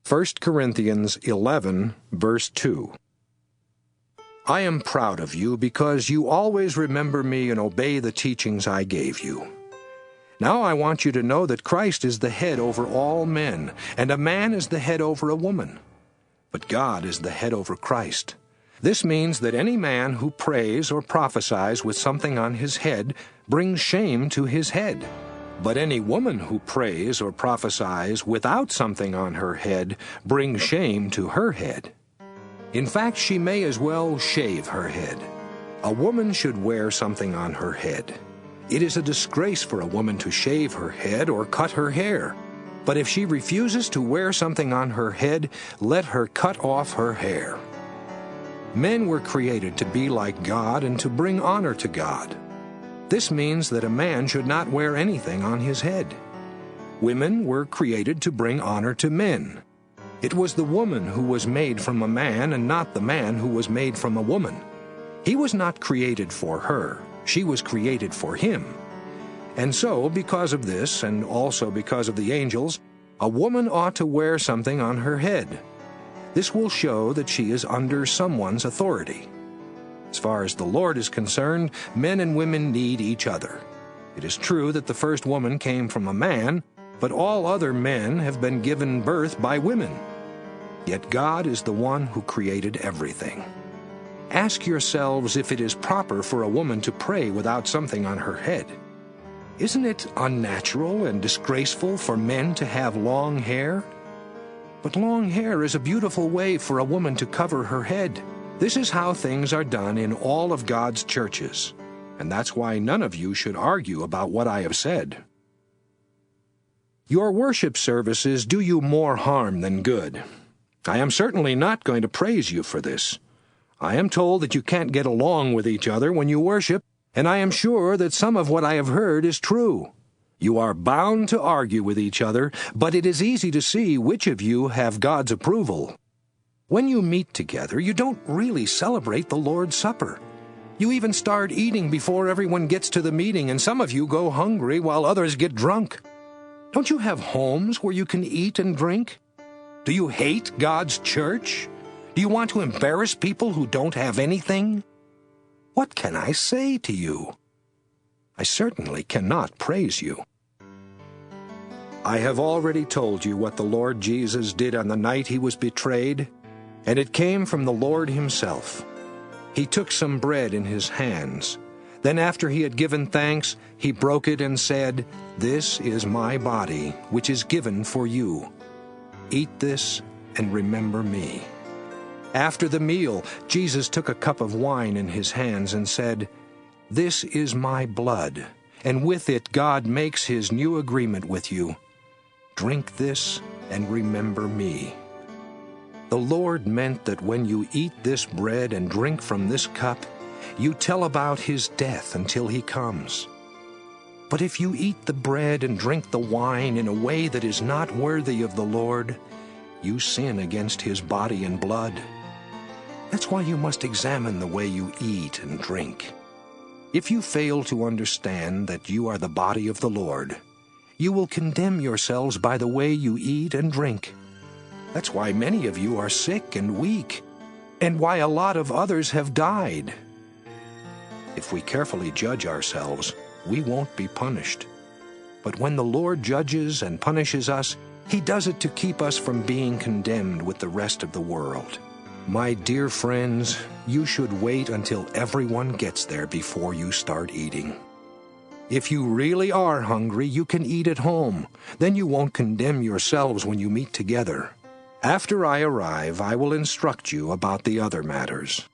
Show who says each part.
Speaker 1: 1 Corinthians 11, verse 2. I am proud of you because you always remember me and obey the teachings I gave you. Now I want you to know that Christ is the head over all men, and a man is the head over a woman. But God is the head over Christ. This means that any man who prays or prophesies with something on his head brings shame to his head. But any woman who prays or prophesies without something on her head brings shame to her head. In fact, she may as well shave her head. A woman should wear something on her head. It is a disgrace for a woman to shave her head or cut her hair. But if she refuses to wear something on her head, let her cut off her hair. Men were created to be like God and to bring honor to God. This means that a man should not wear anything on his head. Women were created to bring honor to men. It was the woman who was made from a man and not the man who was made from a woman. He was not created for her. She was created for him. And so, because of this, and also because of the angels, a woman ought to wear something on her head. This will show that she is under someone's authority. As far as the Lord is concerned, men and women need each other. It is true that the first woman came from a man, but all other men have been given birth by women. Yet God is the one who created everything. Ask yourselves if it is proper for a woman to pray without something on her head. Isn't it unnatural and disgraceful for men to have long hair? But long hair is a beautiful way for a woman to cover her head. This is how things are done in all of God's churches, and that's why none of you should argue about what I have said. Your worship services do you more harm than good. I am certainly not going to praise you for this. I am told that you can't get along with each other when you worship, and I am sure that some of what I have heard is true. You are bound to argue with each other, but it is easy to see which of you have God's approval. When you meet together, you don't really celebrate the Lord's Supper. You even start eating before everyone gets to the meeting, and some of you go hungry while others get drunk. Don't you have homes where you can eat and drink? Do you hate God's church? Do you want to embarrass people who don't have anything? What can I say to you? I certainly cannot praise you. I have already told you what the Lord Jesus did on the night he was betrayed, and it came from the Lord himself. He took some bread in his hands. Then after he had given thanks, he broke it and said, "This is my body, which is given for you. Eat this and remember me." After the meal, Jesus took a cup of wine in his hands and said, "This is my blood, and with it God makes his new agreement with you. Drink this and remember me." The Lord meant that when you eat this bread and drink from this cup, you tell about his death until he comes. But if you eat the bread and drink the wine in a way that is not worthy of the Lord, you sin against his body and blood. That's why you must examine the way you eat and drink. If you fail to understand that you are the body of the Lord, you will condemn yourselves by the way you eat and drink. That's why many of you are sick and weak, and why a lot of others have died. If we carefully judge ourselves, we won't be punished. But when the Lord judges and punishes us, he does it to keep us from being condemned with the rest of the world. My dear friends, you should wait until everyone gets there before you start eating. If you really are hungry, you can eat at home. Then you won't condemn yourselves when you meet together. After I arrive, I will instruct you about the other matters.